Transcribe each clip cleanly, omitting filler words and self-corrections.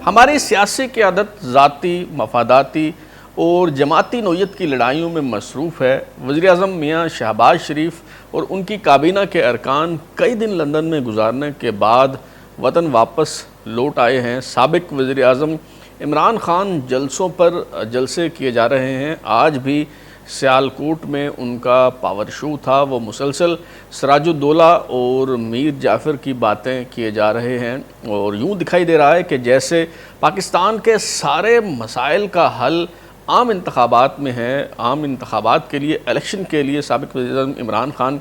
ہماری سیاسی قیادت ذاتی، مفاداتی اور جماعتی نوعیت کی لڑائیوں میں مصروف ہے۔ وزیر اعظم میاں شہباز شریف اور ان کی کابینہ کے ارکان کئی دن لندن میں گزارنے کے بعد وطن واپس لوٹ آئے ہیں۔ سابق وزیر اعظم عمران خان جلسوں پر جلسے کیے جا رہے ہیں۔ آج بھی سیالکوٹ میں ان کا پاور شو تھا۔ وہ مسلسل سراج الدولہ اور میر جعفر کی باتیں کیے جا رہے ہیں اور یوں دکھائی دے رہا ہے کہ جیسے پاکستان کے سارے مسائل کا حل عام انتخابات میں ہے۔ عام انتخابات کے لیے، الیکشن کے لیے سابق وزیر اعظم عمران خان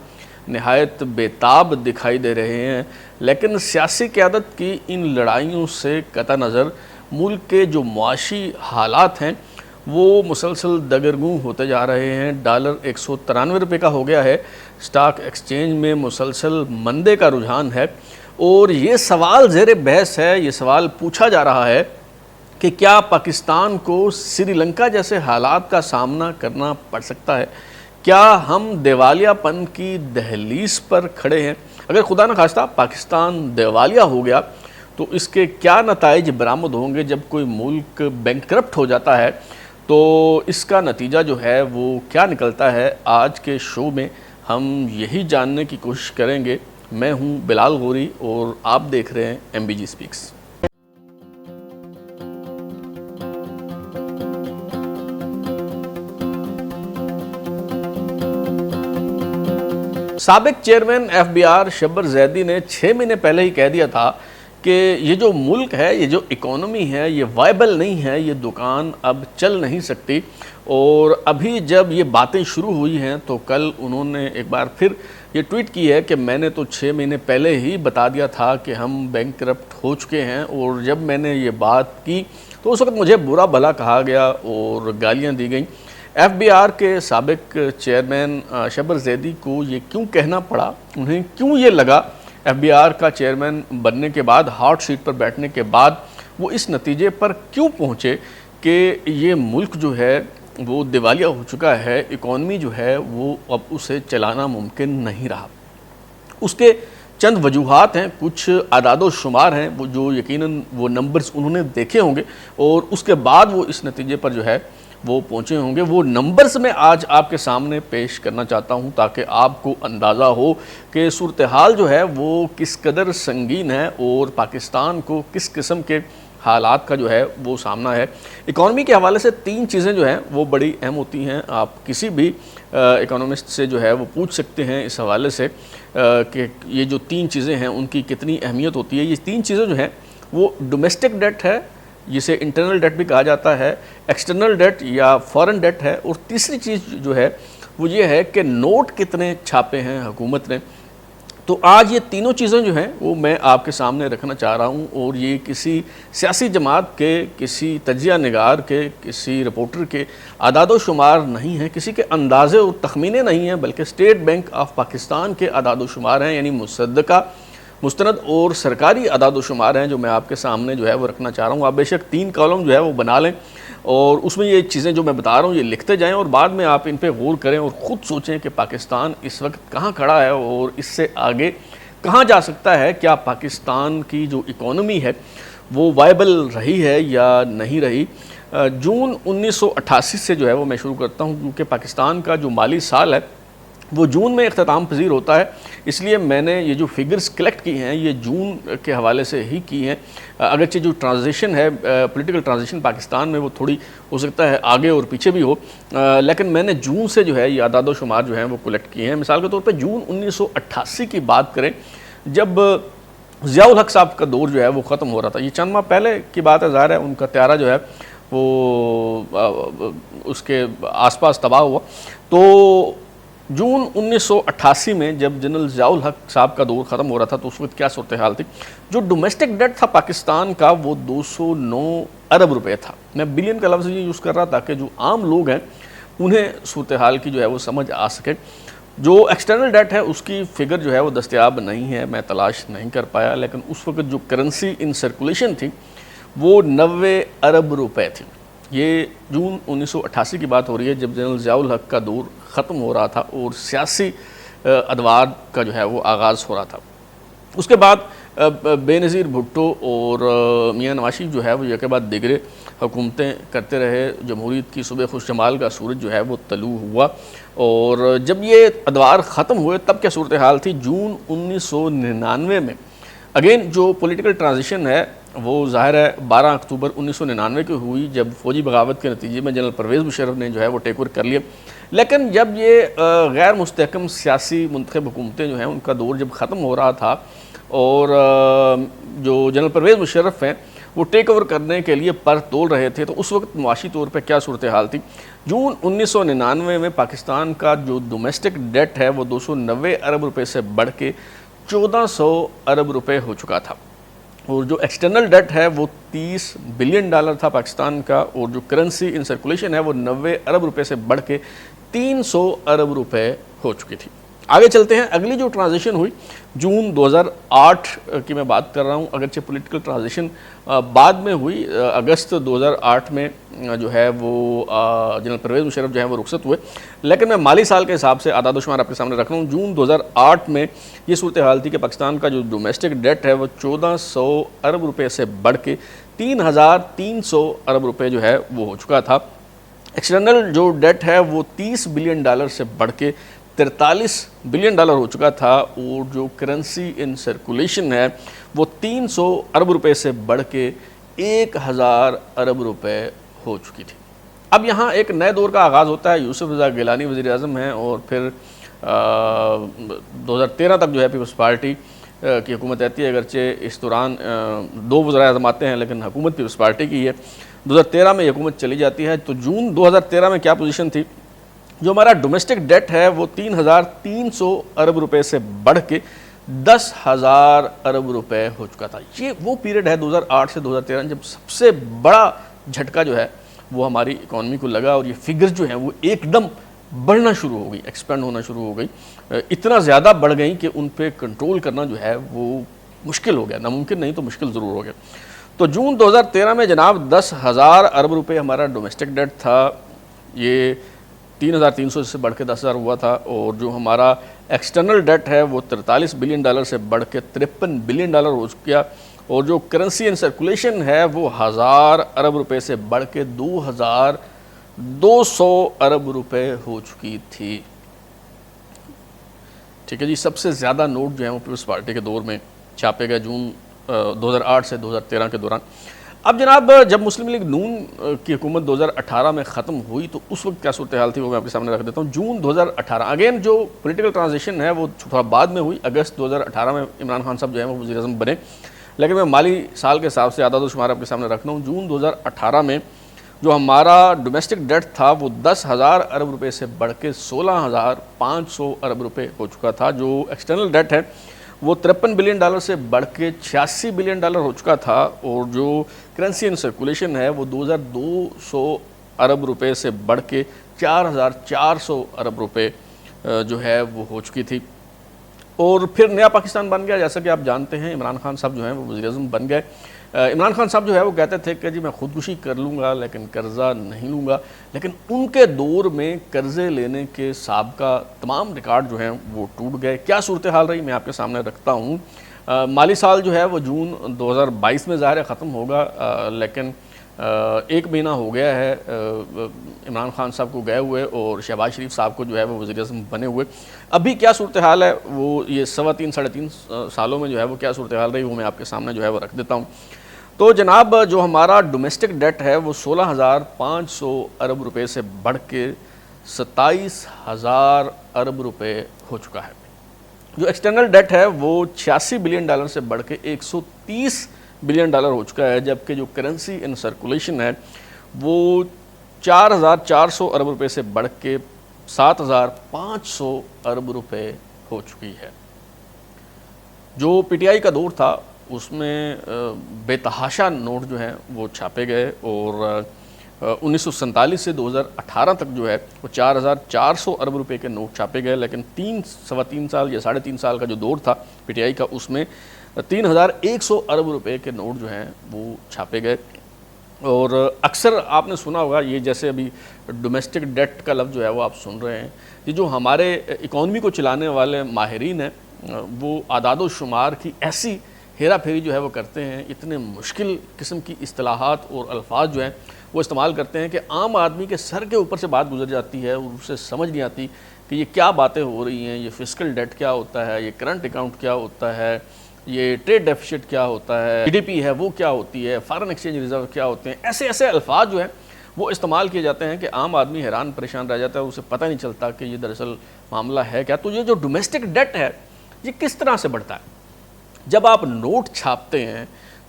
نہایت بےتاب دکھائی دے رہے ہیں، لیکن سیاسی قیادت کی ان لڑائیوں سے قطع نظر ملک کے جو معاشی حالات ہیں وہ مسلسل دگرگوں ہوتے جا رہے ہیں۔ ڈالر 193 روپے کا ہو گیا ہے۔ اسٹاک ایکسچینج میں مسلسل مندے کا رجحان ہے اور یہ سوال زیر بحث ہے، یہ سوال پوچھا جا رہا ہے کہ کیا پاکستان کو سری لنکا جیسے حالات کا سامنا کرنا پڑ سکتا ہے؟ کیا ہم دیوالیہ پن کی دہلیز پر کھڑے ہیں؟ اگر خدا نخواستہ پاکستان دیوالیہ ہو گیا تو اس کے کیا نتائج برآمد ہوں گے؟ جب کوئی ملک بینکرپٹ ہو جاتا ہے تو اس کا نتیجہ جو ہے وہ کیا نکلتا ہے؟ آج کے شو میں ہم یہی جاننے کی کوشش کریں گے۔ میں ہوں بلال غوری اور آپ دیکھ رہے ہیں MBG سپیکس۔ سابق چیئرمین FBI شبر زیدی نے 6 مہینے پہلے ہی کہہ دیا تھا کہ یہ جو ملک ہے، یہ جو اکانومی ہے، یہ وائبل نہیں ہے، یہ دکان اب چل نہیں سکتی۔ اور ابھی جب یہ باتیں شروع ہوئی ہیں تو کل انہوں نے ایک بار پھر یہ ٹویٹ کی ہے کہ میں نے تو 6 مہینے پہلے ہی بتا دیا تھا کہ ہم بینکرپٹ ہو چکے ہیں، اور جب میں نے یہ بات کی تو اس وقت مجھے برا بھلا کہا گیا اور گالیاں دی گئیں۔ FBI کے سابق چیئرمین شبر زیدی کو یہ کیوں کہنا پڑا؟ انہیں کیوں یہ لگا FBI کا چیئرمین بننے کے بعد، ہاٹ سیٹ پر بیٹھنے کے بعد وہ اس نتیجے پر کیوں پہنچے کہ یہ ملک جو ہے وہ دیوالیہ ہو چکا ہے، اکانومی جو ہے وہ اب اسے چلانا ممکن نہیں رہا؟ اس کے چند وجوہات ہیں، کچھ اعداد و شمار ہیں وہ جو یقیناً وہ نمبرز انہوں نے دیکھے ہوں گے اور اس کے بعد وہ اس نتیجے پر جو ہے وہ پہنچے ہوں گے۔ وہ نمبرز میں آج آپ کے سامنے پیش کرنا چاہتا ہوں تاکہ آپ کو اندازہ ہو کہ صورتحال جو ہے وہ کس قدر سنگین ہے اور پاکستان کو کس قسم کے حالات کا جو ہے وہ سامنا ہے۔ اکانومی کے حوالے سے 3 چیزیں جو ہیں وہ بڑی اہم ہوتی ہیں۔ آپ کسی بھی اکانومسٹ سے جو ہے وہ پوچھ سکتے ہیں اس حوالے سے کہ یہ جو 3 چیزیں ہیں ان کی کتنی اہمیت ہوتی ہے۔ یہ 3 چیزیں جو ہیں وہ ڈومیسٹک ڈیٹ ہے، جسے انٹرنل ڈیٹ بھی کہا جاتا ہے، ایکسٹرنل ڈیٹ یا فارن ڈیٹ ہے، اور تیسری چیز جو ہے وہ یہ ہے کہ نوٹ کتنے چھاپے ہیں حکومت نے۔ تو آج یہ تینوں چیزیں جو ہیں وہ میں آپ کے سامنے رکھنا چاہ رہا ہوں، اور یہ کسی سیاسی جماعت کے، کسی تجزیہ نگار کے، کسی رپورٹر کے اعداد و شمار نہیں ہیں، کسی کے اندازے اور تخمینے نہیں ہیں، بلکہ اسٹیٹ بینک آف پاکستان کے اعداد و شمار ہیں، یعنی مصدقہ، مستند اور سرکاری اعداد و شمار ہیں جو میں آپ کے سامنے جو ہے وہ رکھنا چاہ رہا ہوں۔ آپ بے شک 3 کالم جو ہے وہ بنا لیں اور اس میں یہ چیزیں جو میں بتا رہا ہوں یہ لکھتے جائیں، اور بعد میں آپ ان پہ غور کریں اور خود سوچیں کہ پاکستان اس وقت کہاں کھڑا ہے اور اس سے آگے کہاں جا سکتا ہے۔ کیا پاکستان کی جو اکانومی ہے وہ وائبل رہی ہے یا نہیں رہی؟ جون 1988 سے جو ہے وہ میں شروع کرتا ہوں، کیونکہ پاکستان کا جو مالی سال ہے وہ جون میں اختتام پذیر ہوتا ہے، اس لیے میں نے یہ جو فگرز کلیکٹ کی ہیں یہ جون کے حوالے سے ہی کی ہیں۔ اگرچہ جو ٹرانزیشن ہے، پولیٹیکل ٹرانزیشن پاکستان میں وہ تھوڑی ہو سکتا ہے آگے اور پیچھے بھی ہو، لیکن میں نے جون سے جو ہے یہ اعداد و شمار جو ہیں وہ کلیکٹ کیے ہیں۔ مثال کے طور پہ جون 1988 کی بات کریں، جب ضیاء الحق صاحب کا دور جو ہے وہ ختم ہو رہا تھا، یہ چند ماہ پہلے کی بات ہے، ظاہر ہے ان کا طیارہ جو ہے وہ اس کے آس پاس تباہ ہوا۔ تو جون 1988 میں جب جنرل ضیاء الحق صاحب کا دور ختم ہو رہا تھا تو اس وقت کیا صورتحال تھی؟ جو ڈومیسٹک ڈیٹ تھا پاکستان کا وہ 209 ارب روپے تھا۔ میں بلین کا لفظ یہ یوز کر رہا تاکہ جو عام لوگ ہیں انہیں صورتحال کی جو ہے وہ سمجھ آ سکے۔ جو ایکسٹرنل ڈیٹ ہے اس کی فگر جو ہے وہ دستیاب نہیں ہے، میں تلاش نہیں کر پایا، لیکن اس وقت جو کرنسی ان سرکولیشن تھی وہ 90 ارب روپے تھی۔ یہ جون 1988 کی بات ہو رہی ہے جب جنرل ضیاء الحق کا دور ختم ہو رہا تھا اور سیاسی ادوار کا جو ہے وہ آغاز ہو رہا تھا۔ اس کے بعد بے نظیر بھٹو اور میاں نواز شریف جو ہے وہ یک بعد دیگرے حکومتیں کرتے رہے. جمہوریت کی صبح خوش جمال کا سورج جو ہے وہ طلوع ہوا, اور جب یہ ادوار ختم ہوئے تب کیا صورتحال تھی؟ جون 1999 میں اگین جو پولیٹیکل ٹرانزیشن ہے وہ ظاہر ہے 12 اکتوبر 1999 کی ہوئی, جب فوجی بغاوت کے نتیجے میں جنرل پرویز مشرف نے جو ہے وہ ٹیک اوور کر لیا. لیکن جب یہ غیر مستحکم سیاسی منتخب حکومتیں جو ہیں ان کا دور جب ختم ہو رہا تھا اور جو جنرل پرویز مشرف ہیں وہ ٹیک اوور کرنے کے لیے پر تول رہے تھے, تو اس وقت معاشی طور پہ کیا صورتحال تھی؟ جون 1999 میں پاکستان کا جو ڈومیسٹک ڈیٹ ہے وہ 290 ارب روپے سے بڑھ کے 1400 ارب روپے ہو چکا تھا, اور جو ایکسٹرنل ڈیٹ ہے وہ $30 بلین تھا پاکستان کا, اور جو کرنسی ان سرکولیشن ہے وہ 90 ارب روپے سے بڑھ کے 300 ارب روپے ہو چکی تھی. آگے چلتے ہیں. اگلی جو ٹرانزیشن ہوئی جون 2008 کی میں بات کر رہا ہوں, اگرچہ پولیٹیکل ٹرانزیشن بعد میں ہوئی, اگست 2008 میں جو ہے وہ جنرل پرویز مشرف جو ہے وہ رخصت ہوئے, لیکن میں مالی سال کے حساب سے اعداد و شمار آپ کے سامنے رکھ رہا ہوں. جون 2008 میں یہ صورتحال تھی کہ پاکستان کا جو ڈومیسٹک ڈیٹ ہے وہ 1400 ارب روپے سے بڑھ کے 3300 ارب روپے جو ہے وہ ہو چکا تھا. ایکسٹرنل جو ڈیٹ ہے وہ $30 بلین سے بڑھ کے 43 بلین ہو چکا تھا, اور جو کرنسی ان سرکولیشن ہے وہ 300 ارب روپے سے بڑھ کے 1000 ارب روپے ہو چکی تھی. اب یہاں ایک نئے دور کا آغاز ہوتا ہے. یوسف رضا گیلانی وزیر اعظم ہیں, اور پھر 2013 تک جو ہے پیپلز پارٹی کی حکومت رہتی ہے, اگرچہ اس دوران 2 وزراء اعظم آتے ہیں لیکن حکومت پیپلز پارٹی کی ہے. 2013 میں یہ حکومت چلی جاتی ہے. تو جون 2013 میں کیا پوزیشن تھی؟ جو ہمارا ڈومیسٹک ڈیٹ ہے وہ 3300 ارب روپے سے بڑھ کے 10,000 ارب روپے ہو چکا تھا. یہ وہ پیریڈ ہے 2008 سے 2013 جب سب سے بڑا جھٹکا جو ہے وہ ہماری اکانومی کو لگا, اور یہ فگرز جو ہیں وہ ایک دم بڑھنا شروع ہو گئی, ایکسپینڈ ہونا شروع ہو گئی, اتنا زیادہ بڑھ گئی کہ ان پہ کنٹرول کرنا جو ہے وہ مشکل ہو گیا, ناممکن نہیں تو مشکل ضرور ہو گیا. تو جون 2013 میں جناب 10,000 ارب روپے ہمارا ڈومیسٹک ڈیٹ تھا, یہ 3300 سے بڑھ کے 10,000 ہوا تھا, اور جو ہمارا ایکسٹرنل ڈیٹ ہے وہ 43 بلین سے بڑھ کے 53 بلین ہو چکا, اور جو کرنسی ان سرکولیشن ہے وہ 1000 ارب روپے سے بڑھ کے 2200 ارب روپے ہو چکی تھی. ٹھیک ہے جی. سب سے زیادہ نوٹ جو ہیں وہ پیپلز پارٹی کے دور میں چھاپے گئے جون 2008 سے 2013 کے دوران. اب جناب جب مسلم لیگ نون کی حکومت 2018 میں ختم ہوئی تو اس وقت کیا صورتحال تھی وہ میں آپ کے سامنے رکھ دیتا ہوں. جون 2018 اگین جو پولیٹیکل ٹرانزیشن ہے وہ تھوڑا بعد میں ہوئی, اگست 2018 میں عمران خان صاحب جو ہیں وہ وزیر اعظم بنے, لیکن میں مالی سال کے حساب سے اعداد و شمار آپ کے سامنے رکھ رہا ہوں. جون 2018 میں جو ہمارا ڈومیسٹک ڈیٹ تھا وہ 10,000 ارب روپے سے بڑھ کے 16,500 ارب روپے ہو چکا تھا. جو ایکسٹرنل ڈیٹ ہے وہ 53 بلین سے بڑھ کے 86 بلین ہو چکا تھا, اور جو کرنسی ان سرکولیشن ہے وہ 2200 ارب روپے سے بڑھ کے 4400 ارب روپے جو ہے وہ ہو چکی تھی. اور پھر نیا پاکستان بن گیا, جیسا کہ آپ جانتے ہیں عمران خان صاحب جو ہیں وہ وزیر اعظم بن گئے. عمران خان صاحب جو ہے وہ کہتے تھے کہ جی میں خودکشی کر لوں گا لیکن قرضہ نہیں لوں گا, لیکن ان کے دور میں قرضے لینے کے سابقہ تمام ریکارڈ جو ہیں وہ ٹوٹ گئے. کیا صورتحال رہی میں آپ کے سامنے رکھتا ہوں. مالی سال جو ہے وہ جون 2022 میں ظاہر ختم ہوگا, لیکن 1 مہینہ ہو گیا ہے عمران خان صاحب کو گئے ہوئے اور شہباز شریف صاحب کو جو ہے وہ وزیر اعظم بنے ہوئے. ابھی کیا صورتحال ہے وہ یہ 3.25 ساڑھے 3 سالوں میں جو ہے وہ کیا صورتحال رہی وہ میں آپ کے سامنے جو ہے وہ رکھ دیتا ہوں. تو جناب جو ہمارا ڈومیسٹک ڈیٹ ہے وہ 16,500 ارب روپے سے بڑھ کے 27,000 ارب روپے ہو چکا ہے. جو ایکسٹرنل ڈیٹ ہے وہ 86 بلین سے بڑھ کے 130 بلین ہو چکا ہے, جبکہ جو کرنسی ان سرکولیشن ہے وہ 4,400 ارب روپے سے بڑھ کے 7,500 ارب روپے ہو چکی ہے. جو پی ٹی آئی کا دور تھا اس میں بے تحاشا نوٹ جو ہیں وہ چھاپے گئے, اور 1947 سے 2018 تک جو ہے وہ 4,400 ارب روپے کے نوٹ چھاپے گئے, لیکن 3 سال یا 3.5 سال کا جو دور تھا پی ٹی آئی کا اس میں 3,100 ارب روپے کے نوٹ جو ہیں وہ چھاپے گئے. اور اکثر آپ نے سنا ہوگا یہ جیسے ابھی ڈومیسٹک ڈیٹ کا لفظ جو ہے وہ آپ سن رہے ہیں, یہ جو ہمارے اکانومی کو چلانے والے ماہرین ہیں وہ اعداد و شمار کی ایسی ہیرا پھیری جو ہے وہ کرتے ہیں، اتنے مشکل قسم کی اصطلاحات اور الفاظ جو ہیں وہ استعمال کرتے ہیں کہ عام آدمی کے سر کے اوپر سے بات گزر جاتی ہے اور اسے سمجھ نہیں آتی کہ یہ کیا باتیں ہو رہی ہیں، یہ فسکل ڈیٹ کیا ہوتا ہے، یہ کرنٹ اکاؤنٹ کیا ہوتا ہے، یہ ٹریڈ ڈیفیسٹ کیا ہوتا ہے، جی ڈی پی ہے وہ کیا ہوتی ہے، فارن ایکسچینج ریزرو کیا ہوتے ہیں۔ ایسے الفاظ جو ہیں وہ استعمال کیے جاتے ہیں کہ عام آدمی حیران پریشان رہ جاتا ہے، اسے پتہ نہیں چلتا کہ یہ دراصل معاملہ ہے کیا۔ تو یہ جو ڈومیسٹک ڈیٹ ہے یہ کس طرح سے بڑھتا ہے؟ جب آپ نوٹ چھاپتے ہیں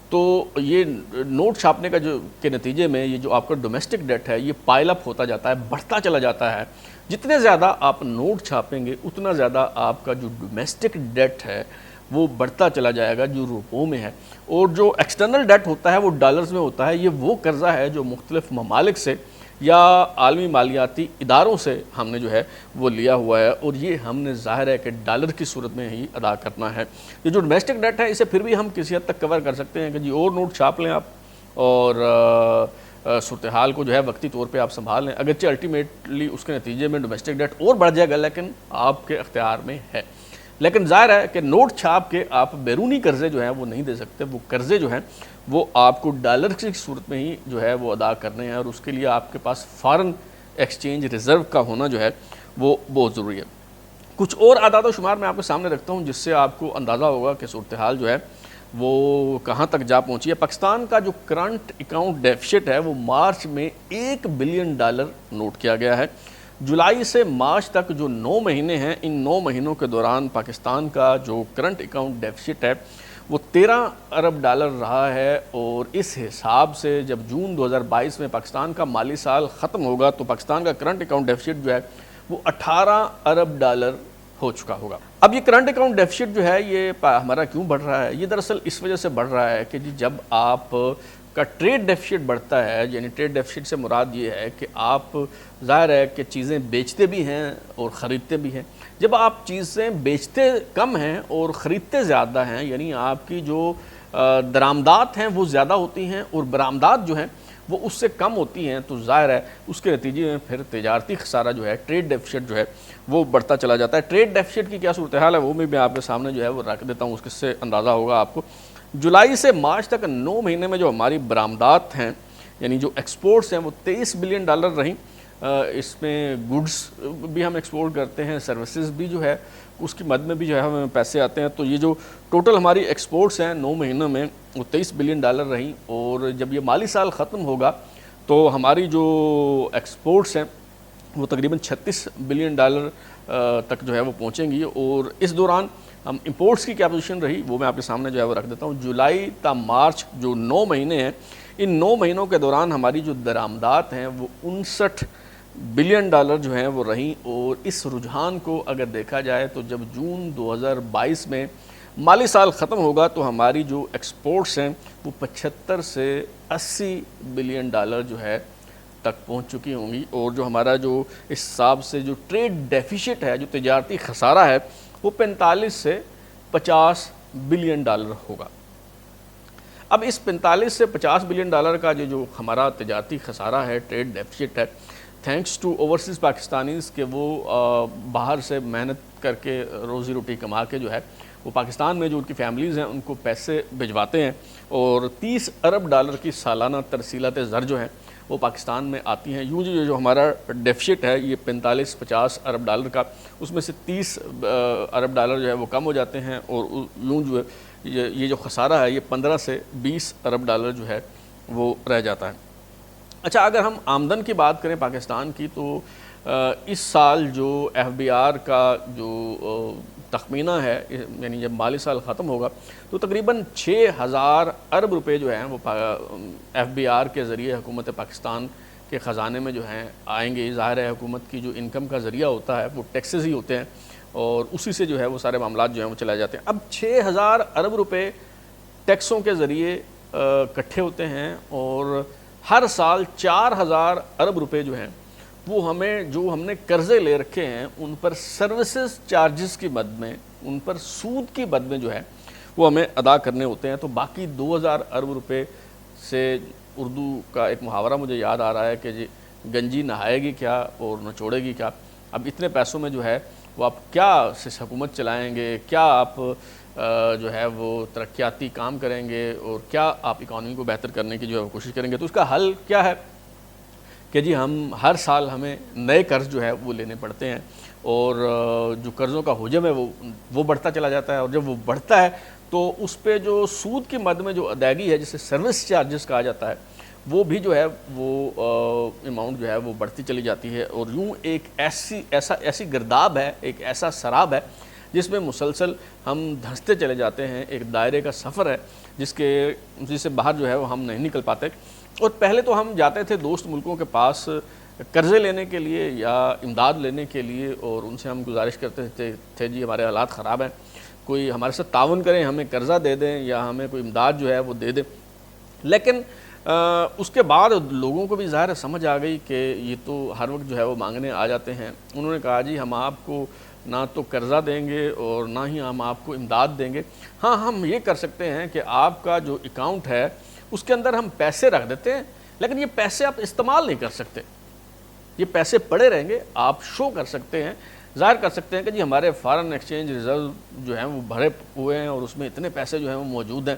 تو یہ نوٹ چھاپنے کا کے نتیجے میں یہ جو آپ کا ڈومیسٹک ڈیٹ ہے یہ پائل اپ ہوتا جاتا ہے، بڑھتا چلا جاتا ہے۔ جتنے زیادہ آپ نوٹ چھاپیں گے اتنا زیادہ آپ کا جو ڈومیسٹک ڈیٹ ہے وہ بڑھتا چلا جائے گا، جو روپوں میں ہے۔ اور جو ایکسٹرنل ڈیٹ ہوتا ہے وہ ڈالرز میں ہوتا ہے۔ یہ وہ قرضہ ہے جو مختلف ممالک سے یا عالمی مالیاتی اداروں سے ہم نے جو ہے وہ لیا ہوا ہے، اور یہ ہم نے ظاہر ہے کہ ڈالر کی صورت میں ہی ادا کرنا ہے۔ یہ جو ڈومیسٹک ڈیٹ ہے اسے پھر بھی ہم کسی حد تک کور کر سکتے ہیں کہ جی اور نوٹ چھاپ لیں آپ اور صورتحال کو جو ہے وقتی طور پہ آپ سنبھال لیں، اگرچہ الٹیمیٹلی اس کے نتیجے میں ڈومیسٹک ڈیٹ اور بڑھ جائے گا لیکن آپ کے اختیار میں ہے۔ لیکن ظاہر ہے کہ نوٹ چھاپ کے آپ بیرونی قرضے جو ہیں وہ نہیں دے سکتے، وہ قرضے جو ہیں وہ آپ کو ڈالر کی صورت میں ہی جو ہے وہ ادا کرنے ہیں، اور اس کے لیے آپ کے پاس فارن ایکسچینج ریزرو کا ہونا جو ہے وہ بہت ضروری ہے۔ کچھ اور اعداد و شمار میں آپ کے سامنے رکھتا ہوں جس سے آپ کو اندازہ ہوگا کہ صورتحال جو ہے وہ کہاں تک جا پہنچی ہے۔ پاکستان کا جو کرنٹ اکاؤنٹ ڈیفیسٹ ہے وہ مارچ میں $1 بلین نوٹ کیا گیا ہے۔ جولائی سے مارچ تک جو 9 مہینے ہیں، ان 9 مہینوں کے دوران پاکستان کا جو کرنٹ اکاؤنٹ ڈیفیسٹ ہے وہ $13 ارب رہا ہے، اور اس حساب سے جب جون 2022 میں پاکستان کا مالی سال ختم ہوگا تو پاکستان کا کرنٹ اکاؤنٹ ڈیفیسٹ جو ہے وہ $18 ارب ہو چکا ہوگا۔ اب یہ کرنٹ اکاؤنٹ ڈیفیسٹ جو ہے یہ ہمارا کیوں بڑھ رہا ہے؟ یہ دراصل اس وجہ سے بڑھ رہا ہے کہ جی جب آپ کا ٹریڈ ڈیفیسٹ بڑھتا ہے، یعنی ٹریڈ ڈیفیسٹ سے مراد یہ ہے کہ آپ ظاہر ہے کہ چیزیں بیچتے بھی ہیں اور خریدتے بھی ہیں۔ جب آپ چیزیں بیچتے کم ہیں اور خریدتے زیادہ ہیں، یعنی آپ کی جو درآمدات ہیں وہ زیادہ ہوتی ہیں اور برآمدات جو ہیں وہ اس سے کم ہوتی ہیں، تو ظاہر ہے اس کے نتیجے میں پھر تجارتی خسارہ جو ہے، ٹریڈ ڈیفیسٹ جو ہے وہ بڑھتا چلا جاتا ہے۔ ٹریڈ ڈیفیسٹ کی کیا صورتحال ہے وہ بھی میں آپ کے سامنے جو ہے وہ رکھ دیتا ہوں، اس سے اندازہ ہوگا آپ کو۔ جولائی سے مارچ تک 9 مہینے میں جو ہماری برآمدات ہیں، یعنی جو ایکسپورٹس ہیں، وہ $23 بلین رہیں۔ اس میں گڈس بھی ہم ایکسپورٹ کرتے ہیں، سروسز بھی جو ہے اس کی مد میں بھی جو ہے ہمیں پیسے آتے ہیں، تو یہ جو ٹوٹل ہماری ایکسپورٹس ہیں 9 مہینوں میں وہ $23 بلین رہیں، اور جب یہ مالی سال ختم ہوگا تو ہماری جو ایکسپورٹس ہیں وہ تقریباً $36 بلین تک جو ہے وہ پہنچیں گی۔ اور اس دوران ہم امپورٹس کی کیا پوزیشن رہی وہ میں آپ کے سامنے جو ہے وہ رکھ دیتا ہوں۔ جولائی تا مارچ جو 9 مہینے ہیں، ان 9 مہینوں کے دوران ہماری جو درآمدات ہیں وہ $59 بلین جو ہیں وہ رہیں، اور اس رجحان کو اگر دیکھا جائے تو جب جون 2022 میں مالی سال ختم ہوگا تو ہماری جو ایکسپورٹس ہیں وہ $75 سے $80 بلین جو ہے تک پہنچ چکی ہوں گی، اور جو ہمارا جو اس حساب سے جو ٹریڈ ڈیفیسٹ ہے، جو تجارتی خسارہ ہے، وہ $45 سے $50 بلین ہوگا۔ اب اس $45 سے $50 بلین کا جو ہمارا تجارتی خسارہ ہے، ٹریڈ ڈیفیسٹ ہے، تھینکس ٹو اوورسیز پاکستانیز کہ وہ باہر سے محنت کر کے روزی روٹی کما کے جو ہے وہ پاکستان میں جو ان کی فیملیز ہیں ان کو پیسے بھجواتے ہیں، اور $30 ارب کی سالانہ ترسیلات زر جو ہیں وہ پاکستان میں آتی ہیں۔ یوں جو ہمارا ڈیفیسٹ ہے یہ 45-50 ارب ڈالر کا، اس میں سے 30 ارب ڈالر جو ہے وہ کم ہو جاتے ہیں، اور یوں جو یہ جو خسارہ ہے یہ 15 سے 20 ارب ڈالر جو ہے وہ رہ جاتا ہے۔ اچھا، اگر ہم آمدن کی بات کریں پاکستان کی تو اس سال جو ایف بی آر کا جو تخمینہ ہے، یعنی جب مالی سال ختم ہوگا تو تقریباً 6000 ارب روپے جو ہیں وہ ایف بی آر کے ذریعے حکومت پاکستان کے خزانے میں جو ہیں آئیں گے۔ ظاہر ہے حکومت کی جو انکم کا ذریعہ ہوتا ہے وہ ٹیکسز ہی ہوتے ہیں، اور اسی سے جو ہے وہ سارے معاملات جو ہیں وہ چلائے جاتے ہیں۔ اب 6000 ارب روپے ٹیکسوں کے ذریعے اکٹھے ہوتے ہیں، اور ہر سال 4000 ارب روپے جو ہیں وہ ہم نے قرضے لے رکھے ہیں ان پر سروسز چارجز کی مد میں، ان پر سود کی مد میں جو ہے وہ ہمیں ادا کرنے ہوتے ہیں۔ تو باقی 2000 ارب روپے سے اردو کا ایک محاورہ مجھے یاد آ رہا ہے کہ جی گنجی نہائے گی کیا اور نچوڑے گی کیا۔ اب اتنے پیسوں میں جو ہے وہ آپ کیا حکومت چلائیں گے، کیا آپ جو ہے وہ ترقیاتی کام کریں گے اور کیا آپ اکانومی کو بہتر کرنے کی جو ہے وہ کوشش کریں گے. تو اس کا حل کیا ہے کہ جی ہم ہر سال ہمیں نئے قرض جو ہے وہ لینے پڑتے ہیں اور جو قرضوں کا حجم ہے وہ بڑھتا چلا جاتا ہے, اور جب وہ بڑھتا ہے تو اس پہ جو سود کی مد میں جو ادائیگی ہے جسے سروس چارجز کہا جاتا ہے وہ بھی جو ہے وہ اماؤنٹ جو ہے وہ بڑھتی چلی جاتی ہے, اور یوں ایک ایسی گرداب ہے, ایک ایسا سراب ہے جس میں مسلسل ہم دھنستے چلے جاتے ہیں. ایک دائرے کا سفر ہے جس سے باہر جو ہے وہ ہم نہیں نکل پاتے. اور پہلے تو ہم جاتے تھے دوست ملکوں کے پاس قرضے لینے کے لیے یا امداد لینے کے لیے, اور ان سے ہم گزارش کرتے تھے جی ہمارے حالات خراب ہیں, کوئی ہمارے ساتھ تعاون کریں, ہمیں قرضہ دے دیں یا ہمیں کوئی امداد جو ہے وہ دے دیں. لیکن اس کے بعد لوگوں کو بھی ظاہر سمجھ آ گئی کہ یہ تو ہر وقت جو ہے وہ مانگنے آ جاتے ہیں. انہوں نے کہا جی ہم آپ کو نہ تو قرضہ دیں گے اور نہ ہی ہم آپ کو امداد دیں گے. ہاں ہم یہ کر سکتے ہیں کہ آپ کا جو اکاؤنٹ ہے اس کے اندر ہم پیسے رکھ دیتے ہیں, لیکن یہ پیسے آپ استعمال نہیں کر سکتے, یہ پیسے پڑے رہیں گے. آپ شو کر سکتے ہیں, ظاہر کر سکتے ہیں کہ جی ہمارے فارن ایکسچینج ریزرو جو ہیں وہ بھرے ہوئے ہیں اور اس میں اتنے پیسے جو ہیں وہ موجود ہیں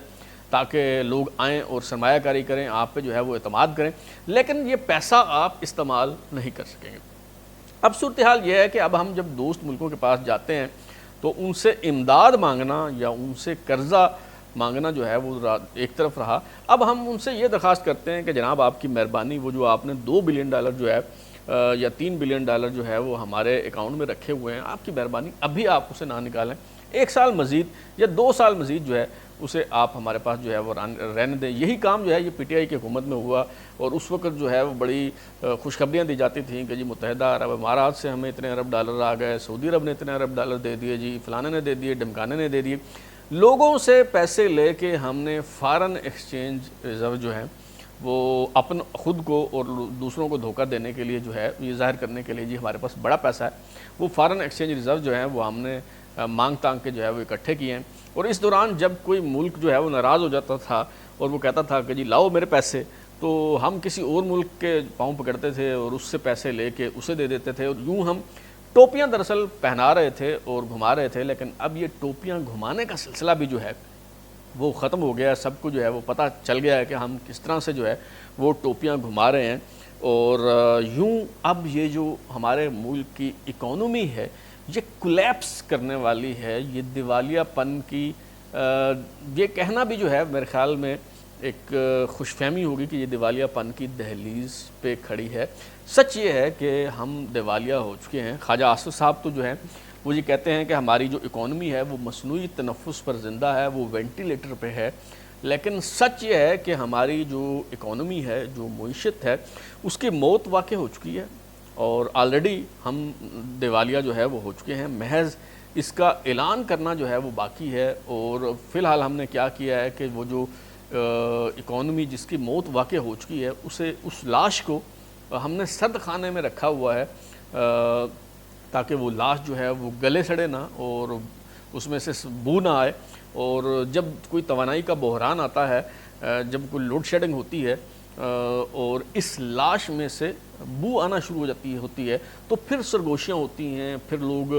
تاکہ لوگ آئیں اور سرمایہ کاری کریں, آپ پہ جو ہے وہ اعتماد کریں, لیکن یہ پیسہ آپ استعمال نہیں کر سکیں گے. اب صورتحال یہ ہے کہ اب ہم جب دوست ملکوں کے پاس جاتے ہیں تو ان سے امداد مانگنا یا ان سے قرضہ مانگنا جو ہے وہ ایک طرف رہا. اب ہم ان سے یہ درخواست کرتے ہیں کہ جناب آپ کی مہربانی, وہ جو آپ نے $2 بلین جو ہے یا $3 بلین جو ہے وہ ہمارے اکاؤنٹ میں رکھے ہوئے ہیں, آپ کی مہربانی ابھی آپ اسے نہ نکالیں, 1 سال مزید یا 2 سال مزید جو ہے اسے آپ ہمارے پاس جو ہے وہ رہنے دیں. یہی کام جو ہے یہ پی ٹی آئی کی حکومت میں ہوا, اور اس وقت جو ہے وہ بڑی خوشخبریاں دی جاتی تھیں کہ جی متحدہ عرب امارات سے ہمیں اتنے ارب ڈالر آ گئے, سعودی عرب نے اتنے ارب ڈالر دے دیے, جی فلانے نے دے دیے, ڈمکانے نے دے دیے. لوگوں سے پیسے لے کے ہم نے فارن ایکسچینج ریزرو جو ہے وہ خود کو اور دوسروں کو دھوکہ دینے کے لیے جو ہے یہ ظاہر کرنے کے لیے جی ہمارے پاس بڑا پیسہ ہے, وہ فارن ایکسچینج ریزرو جو ہیں وہ ہم نے مانگ تانگ کے جو ہے وہ اکٹھے کیے ہیں. اور اس دوران جب کوئی ملک جو ہے وہ ناراض ہو جاتا تھا اور وہ کہتا تھا کہ جی لاؤ میرے پیسے, تو ہم کسی اور ملک کے پاؤں پکڑتے تھے اور اس سے پیسے لے کے اسے دے دیتے تھے, اور یوں ہم ٹوپیاں دراصل پہنا رہے تھے اور گھما رہے تھے. لیکن اب یہ ٹوپیاں گھمانے کا سلسلہ بھی جو ہے وہ ختم ہو گیا. سب کو جو ہے وہ پتہ چل گیا ہے کہ ہم کس طرح سے جو ہے وہ ٹوپیاں گھما رہے ہیں. اور یوں اب یہ جو ہمارے ملک کی اکانومی ہے یہ کولیپس کرنے والی ہے. یہ دیوالیہ پن کی یہ کہنا بھی جو ہے میرے خیال میں ایک خوش فہمی ہوگی کہ یہ دیوالیہ پن کی دہلیز پہ کھڑی ہے. سچ یہ ہے کہ ہم دیوالیہ ہو چکے ہیں. خواجہ آصف صاحب تو جو ہیں وہ یہ کہتے ہیں کہ ہماری جو اکانومی ہے وہ مصنوعی تنفس پر زندہ ہے, وہ وینٹیلیٹر پہ ہے. لیکن سچ یہ ہے کہ ہماری جو اکانومی ہے, جو معیشت ہے, اس کی موت واقع ہو چکی ہے, اور آلریڈی ہم دیوالیہ جو ہے وہ ہو چکے ہیں. محض اس کا اعلان کرنا جو ہے وہ باقی ہے. اور فی الحال ہم نے کیا کیا ہے کہ وہ جو اکانومی جس کی موت واقع ہو چکی ہے اس لاش کو ہم نے سرد خانے میں رکھا ہوا ہے تاکہ وہ لاش جو ہے وہ گلے سڑے نہ اور اس میں سے بو نہ آئے. اور جب کوئی توانائی کا بحران آتا ہے, جب کوئی لوڈ شیڈنگ ہوتی ہے اور اس لاش میں سے بو آنا شروع ہو جاتی ہوتی ہے تو پھر سرگوشیاں ہوتی ہیں, پھر لوگ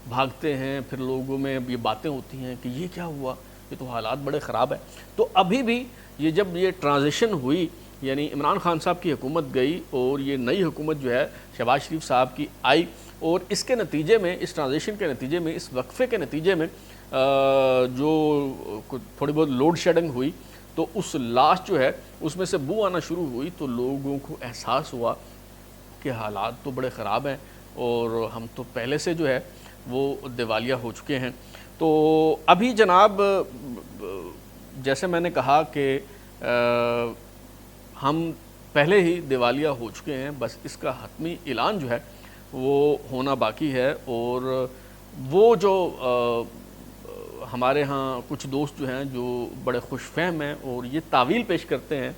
بھاگتے ہیں, پھر لوگوں میں یہ باتیں ہوتی ہیں کہ یہ کیا ہوا, یہ تو حالات بڑے خراب ہیں. تو ابھی بھی یہ جب یہ ٹرانزیشن ہوئی, یعنی عمران خان صاحب کی حکومت گئی اور یہ نئی حکومت جو ہے شہباز شریف صاحب کی آئی, اور اس کے نتیجے میں, اس ٹرانزیشن کے نتیجے میں, اس وقفے کے نتیجے میں جو تھوڑی بہت لوڈ شیڈنگ ہوئی تو اس لاش جو ہے اس میں سے بو آنا شروع ہوئی, تو لوگوں کو احساس ہوا کہ حالات تو بڑے خراب ہیں اور ہم تو پہلے سے جو ہے وہ دیوالیہ ہو چکے ہیں. تو ابھی جناب جیسے میں نے کہا کہ ہم پہلے ہی دیوالیہ ہو چکے ہیں, بس اس کا حتمی اعلان جو ہے وہ ہونا باقی ہے. اور وہ جو ہمارے ہاں کچھ دوست جو ہیں جو بڑے خوش فہم ہیں اور یہ تعویل پیش کرتے ہیں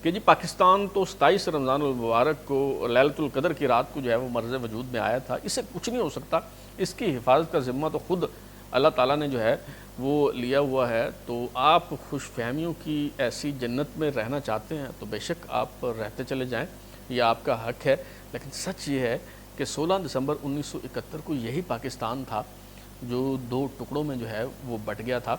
کہ جی پاکستان تو 27 رمضان المبارک کو لیلۃ القدر کی رات کو جو ہے وہ مرز وجود میں آیا تھا, اس سے کچھ نہیں ہو سکتا, اس کی حفاظت کا ذمہ تو خود اللہ تعالیٰ نے جو ہے وہ لیا ہوا ہے. تو آپ خوش فہمیوں کی ایسی جنت میں رہنا چاہتے ہیں تو بے شک آپ رہتے چلے جائیں, یہ آپ کا حق ہے. لیکن سچ یہ ہے کہ 16 دسمبر 1971 کو یہی پاکستان تھا جو دو ٹکڑوں میں جو ہے وہ بٹ گیا تھا۔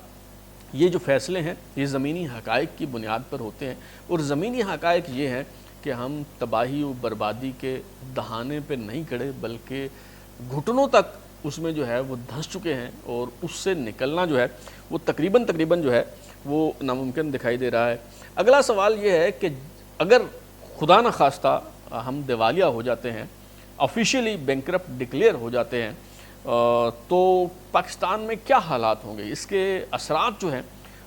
یہ جو فیصلے ہیں یہ زمینی حقائق کی بنیاد پر ہوتے ہیں، اور زمینی حقائق یہ ہیں کہ ہم تباہی و بربادی کے دہانے پہ نہیں کھڑے، بلکہ گھٹنوں تک اس میں جو ہے وہ دھنس چکے ہیں، اور اس سے نکلنا جو ہے وہ تقریباً جو ہے وہ ناممکن دکھائی دے رہا ہے۔ اگلا سوال یہ ہے کہ اگر خدا نہ خواستہ ہم دیوالیہ ہو جاتے ہیں، آفیشیلی بینکرپٹ ڈکلیئر ہو جاتے ہیں، تو پاکستان میں کیا حالات ہوں گے، اس کے اثرات جو ہیں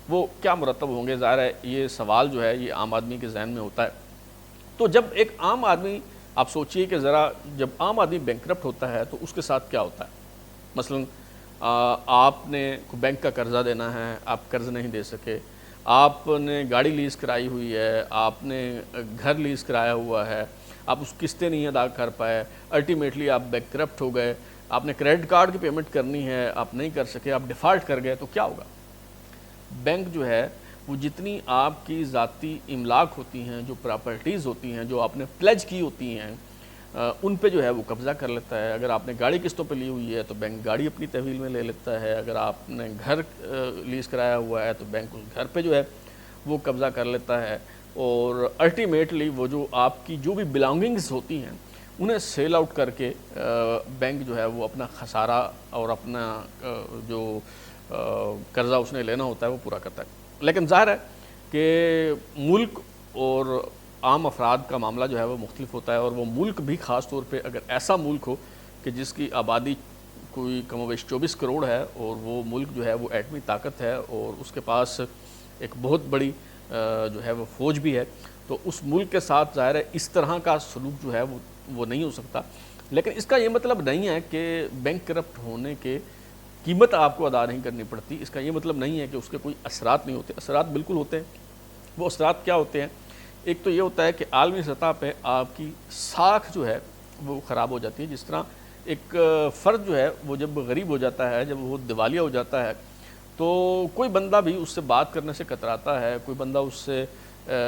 وہ کیا مرتب ہوں گے؟ ظاہر ہے یہ سوال جو ہے یہ عام آدمی کے ذہن میں ہوتا ہے۔ تو جب ایک عام آدمی، آپ سوچئے کہ ذرا جب عام آدمی بینکرپٹ ہوتا ہے تو اس کے ساتھ کیا ہوتا ہے؟ مثلاً آپ نے بینک کا قرضہ دینا ہے، آپ قرض نہیں دے سکے، آپ نے گاڑی لیز کرائی ہوئی ہے، آپ نے گھر لیز کرایا ہوا ہے، آپ اس قسطیں نہیں ادا کر پائے، الٹیمیٹلی آپ بینکرپٹ ہو گئے، آپ نے کریڈٹ کارڈ کی پیمنٹ کرنی ہے، آپ نہیں کر سکے، آپ ڈیفالٹ کر گئے، تو کیا ہوگا؟ بینک جو ہے وہ جتنی آپ کی ذاتی املاک ہوتی ہیں، جو پراپرٹیز ہوتی ہیں، جو آپ نے پلیج کی ہوتی ہیں، ان پہ جو ہے وہ قبضہ کر لیتا ہے۔ اگر آپ نے گاڑی قسطوں پہ لی ہوئی ہے تو بینک گاڑی اپنی تحویل میں لے لیتا ہے، اگر آپ نے گھر لیز کرایا ہوا ہے تو بینک اس گھر پہ جو ہے وہ قبضہ کر لیتا ہے، اور الٹیمیٹلی وہ جو آپ کی جو بھی بلانگنگز ہوتی ہیں انہیں سیل آؤٹ کر کے بینک جو ہے وہ اپنا خسارہ اور اپنا جو قرضہ اس نے لینا ہوتا ہے وہ پورا کرتا ہے۔ لیکن ظاہر ہے کہ ملک اور عام افراد کا معاملہ جو ہے وہ مختلف ہوتا ہے، اور وہ ملک بھی خاص طور پہ اگر ایسا ملک ہو کہ جس کی آبادی کوئی کم و بیش 24 کروڑ ہے، اور وہ ملک جو ہے وہ ایٹمی طاقت ہے، اور اس کے پاس ایک بہت بڑی جو ہے وہ فوج بھی ہے، تو اس ملک کے ساتھ ظاہر ہے اس طرح کا سلوک جو ہے وہ نہیں ہو سکتا۔ لیکن اس کا یہ مطلب نہیں ہے کہ بینک کرپٹ ہونے کے قیمت آپ کو ادا نہیں کرنی پڑتی، اس کا یہ مطلب نہیں ہے کہ اس کے کوئی اثرات نہیں ہوتے، اثرات بالکل ہوتے ہیں۔ وہ اثرات کیا ہوتے ہیں؟ ایک تو یہ ہوتا ہے کہ عالمی سطح پہ آپ کی ساکھ جو ہے وہ خراب ہو جاتی ہے۔ جس طرح ایک فرد جو ہے وہ جب غریب ہو جاتا ہے، جب وہ دیوالیہ ہو جاتا ہے، تو کوئی بندہ بھی اس سے بات کرنے سے کتراتا ہے، کوئی بندہ اس سے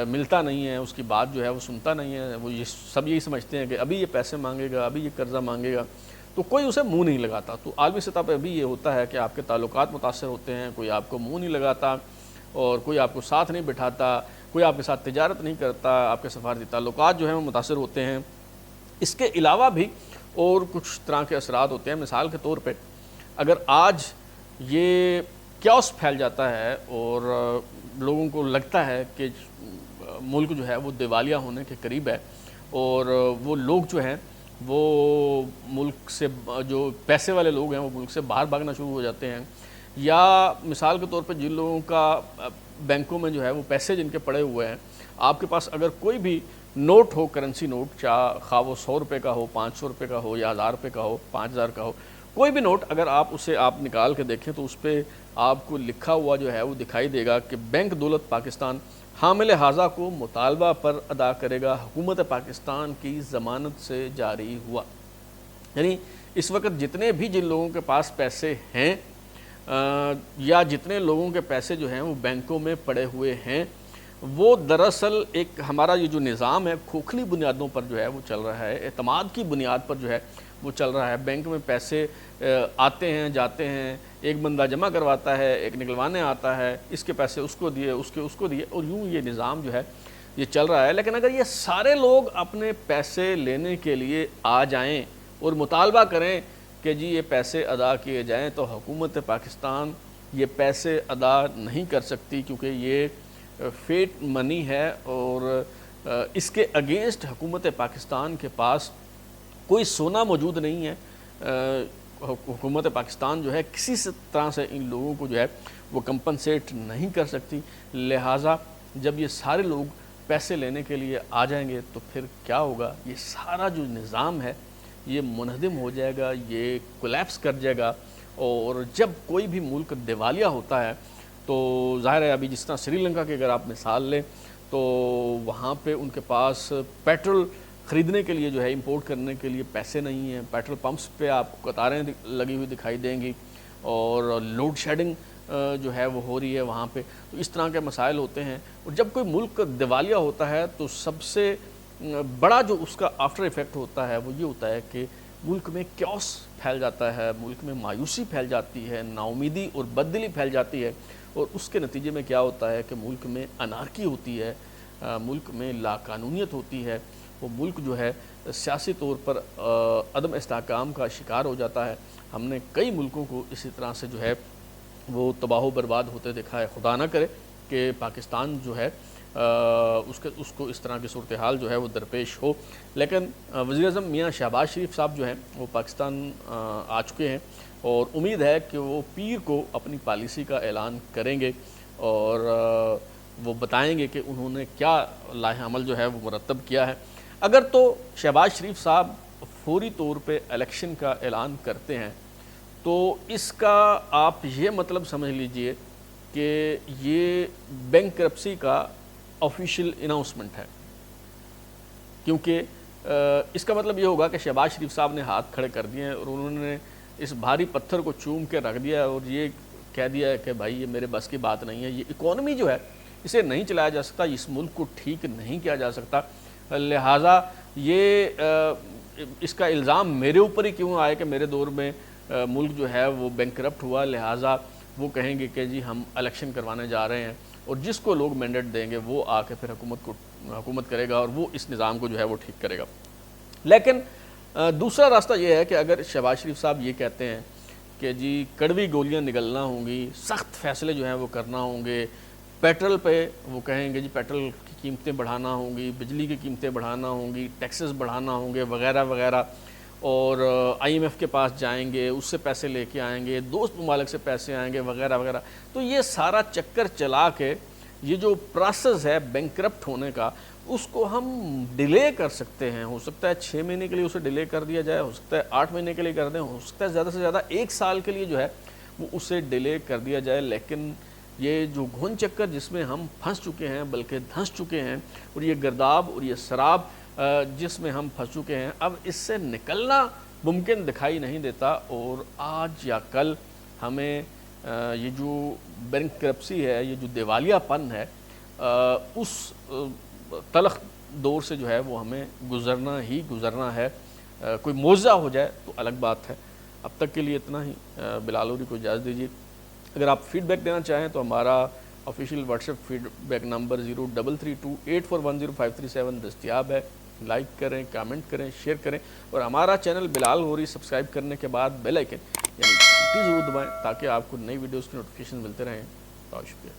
ملتا نہیں ہے، اس کی بات جو ہے وہ سنتا نہیں ہے، وہ یہ سب یہی سمجھتے ہیں کہ ابھی یہ پیسے مانگے گا، ابھی یہ قرضہ مانگے گا، تو کوئی اسے منہ نہیں لگاتا۔ تو عالمی سطح پہ بھی یہ ہوتا ہے کہ آپ کے تعلقات متاثر ہوتے ہیں، کوئی آپ کو منہ نہیں لگاتا، اور کوئی آپ کو ساتھ نہیں بٹھاتا، کوئی آپ کے ساتھ تجارت نہیں کرتا، آپ کے سفارتی تعلقات جو ہیں وہ متاثر ہوتے ہیں۔ اس کے علاوہ بھی اور کچھ طرح کے اثرات ہوتے ہیں۔ مثال کے طور پہ اگر آج یہ کیوس پھیل جاتا ہے اور لوگوں کو لگتا ہے کہ ملک جو ہے وہ دیوالیہ ہونے کے قریب ہے، اور وہ لوگ جو ہیں وہ ملک سے، جو پیسے والے لوگ ہیں وہ ملک سے باہر بھاگنا شروع ہو جاتے ہیں، یا مثال کے طور پہ جن لوگوں کا بینکوں میں جو ہے وہ پیسے جن کے پڑے ہوئے ہیں، آپ کے پاس اگر کوئی بھی نوٹ ہو، کرنسی نوٹ، چاہے خواہ وہ 100 روپے کا ہو، 500 روپے کا ہو، یا 1000 روپے کا ہو، 5000 کا ہو، کوئی بھی نوٹ اگر آپ اسے نکال کے دیکھیں تو اس پہ آپ کو لکھا ہوا جو ہے وہ دکھائی دے گا کہ بینک دولت پاکستان حامل حاضہ کو مطالبہ پر ادا کرے گا، حکومت پاکستان کی ضمانت سے جاری ہوا۔ یعنی اس وقت جتنے بھی جن لوگوں کے پاس پیسے ہیں، یا جتنے لوگوں کے پیسے جو ہیں وہ بینکوں میں پڑے ہوئے ہیں، وہ دراصل ایک ہمارا یہ جو نظام ہے کھوکھلی بنیادوں پر جو ہے وہ چل رہا ہے، اعتماد کی بنیاد پر جو ہے وہ چل رہا ہے۔ بینک میں پیسے آتے ہیں، جاتے ہیں، ایک بندہ جمع کرواتا ہے، ایک نکلوانے آتا ہے، اس کے پیسے اس کو دیے، اس کے اس کو دیے، اور یوں یہ نظام جو ہے یہ چل رہا ہے۔ لیکن اگر یہ سارے لوگ اپنے پیسے لینے کے لیے آ جائیں اور مطالبہ کریں کہ جی یہ پیسے ادا کیے جائیں، تو حکومت پاکستان یہ پیسے ادا نہیں کر سکتی، کیونکہ یہ فیٹ منی ہے، اور اس کے اگینسٹ حکومت پاکستان کے پاس کوئی سونا موجود نہیں ہے۔ حکومت پاکستان جو ہے کسی طرح سے ان لوگوں کو جو ہے وہ کمپنسیٹ نہیں کر سکتی، لہٰذا جب یہ سارے لوگ پیسے لینے کے لیے آ جائیں گے تو پھر کیا ہوگا؟ یہ سارا جو نظام ہے یہ منہدم ہو جائے گا، یہ کولیپس کر جائے گا۔ اور جب کوئی بھی ملک دیوالیہ ہوتا ہے تو ظاہر ہے ابھی جس طرح سری لنکا کی اگر آپ مثال لیں تو وہاں پہ ان کے پاس پیٹرول خریدنے کے لیے جو ہے امپورٹ کرنے کے لیے پیسے نہیں ہیں، پیٹرول پمپس پہ آپ کو قطاریں لگی ہوئی دکھائی دیں گی، اور لوڈ شیڈنگ جو ہے وہ ہو رہی ہے وہاں پہ۔ تو اس طرح کے مسائل ہوتے ہیں، اور جب کوئی ملک دیوالیہ ہوتا ہے تو سب سے بڑا جو اس کا آفٹر ایفیکٹ ہوتا ہے وہ یہ ہوتا ہے کہ ملک میں کیوس پھیل جاتا ہے، ملک میں مایوسی پھیل جاتی ہے، ناامیدی اور بددلی پھیل جاتی ہے، اور اس کے نتیجے میں کیا ہوتا ہے کہ ملک میں انارکی ہوتی ہے، ملک میں لاقانونیت ہوتی ہے، وہ ملک جو ہے سیاسی طور پر عدم استحکام کا شکار ہو جاتا ہے۔ ہم نے کئی ملکوں کو اسی طرح سے جو ہے وہ تباہ و برباد ہوتے دیکھا ہے۔ خدا نہ کرے کہ پاکستان جو ہے اس کو اس طرح کی صورتحال جو ہے وہ درپیش ہو، لیکن وزیر اعظم میاں شہباز شریف صاحب جو ہیں وہ پاکستان آ چکے ہیں، اور امید ہے کہ وہ پیر کو اپنی پالیسی کا اعلان کریں گے، اور وہ بتائیں گے کہ انہوں نے کیا لائحہ عمل جو ہے وہ مرتب کیا ہے۔ اگر تو شہباز شریف صاحب فوری طور پہ الیکشن کا اعلان کرتے ہیں تو اس کا آپ یہ مطلب سمجھ لیجئے کہ یہ بینکرپسی کا آفیشیل اناؤنسمنٹ ہے، کیونکہ اس کا مطلب یہ ہوگا کہ شہباز شریف صاحب نے ہاتھ کھڑے کر دیے ہیں اور انہوں نے اس بھاری پتھر کو چوم کے رکھ دیا ہے اور یہ کہہ دیا ہے کہ بھائی یہ میرے بس کی بات نہیں ہے، یہ اکانومی جو ہے اسے نہیں چلایا جا سکتا، اس ملک کو ٹھیک نہیں کیا جا سکتا، لہٰذا یہ اس کا الزام میرے اوپر ہی کیوں آئے کہ میرے دور میں ملک جو ہے وہ بینکرپٹ ہوا، لہٰذا وہ کہیں گے کہ جی ہم الیکشن کروانے جا رہے ہیں، اور جس کو لوگ مینڈیٹ دیں گے وہ آ کے پھر حکومت کرے گا اور وہ اس نظام کو جو ہے وہ ٹھیک کرے گا۔ لیکن دوسرا راستہ یہ ہے کہ اگر شہباز شریف صاحب یہ کہتے ہیں کہ جی کڑوی گولیاں نگلنا ہوں گی، سخت فیصلے جو ہیں وہ کرنا ہوں گے، پیٹرول پہ وہ کہیں گے جی پیٹرول کی قیمتیں بڑھانا ہوں گی، بجلی کی قیمتیں بڑھانا ہوں گی، ٹیکسز بڑھانا ہوں گے وغیرہ وغیرہ، اور آئی ایم ایف کے پاس جائیں گے، اس سے پیسے لے کے آئیں گے، دوست ممالک سے پیسے آئیں گے وغیرہ وغیرہ، تو یہ سارا چکر چلا کے یہ جو پروسیس ہے بینکرپٹ ہونے کا اس کو ہم ڈیلے کر سکتے ہیں۔ ہو سکتا ہے 6 مہینے کے لیے اسے ڈیلے کر دیا جائے، ہو سکتا ہے 8 مہینے کے لیے کر دیں، ہو سکتا ہے زیادہ سے زیادہ 1 سال کے لیے جو ہے وہ اسے ڈیلے کر دیا جائے، لیکن یہ جو گھن چکر جس میں ہم پھنس چکے ہیں بلکہ دھنس چکے ہیں، اور یہ گرداب اور یہ سراب جس میں ہم پھنس چکے ہیں، اب اس سے نکلنا ممکن دکھائی نہیں دیتا، اور آج یا کل ہمیں یہ جو بینکرپسی ہے، یہ جو دیوالیہ پن ہے، اس تلخ دور سے جو ہے وہ ہمیں گزرنا ہے۔ کوئی معجزہ ہو جائے تو الگ بات ہے۔ اب تک کے لیے اتنا ہی۔ بلال لوری کو اجازت دیجیے۔ اگر آپ فیڈ بیک دینا چاہیں تو ہمارا official WhatsApp feedback number 033284105337 دستیاب ہے۔ لائک کریں، کامنٹ کریں، شیئر کریں، اور ہمارا چینل بلال لوری سبسکرائب کرنے کے بعد بیل آئیکن یعنی گھنٹی ضرور دبائیں تاکہ آپ کو نئی ویڈیوز کی نوٹیفیکیشن ملتے رہیں۔ بہت شکریہ۔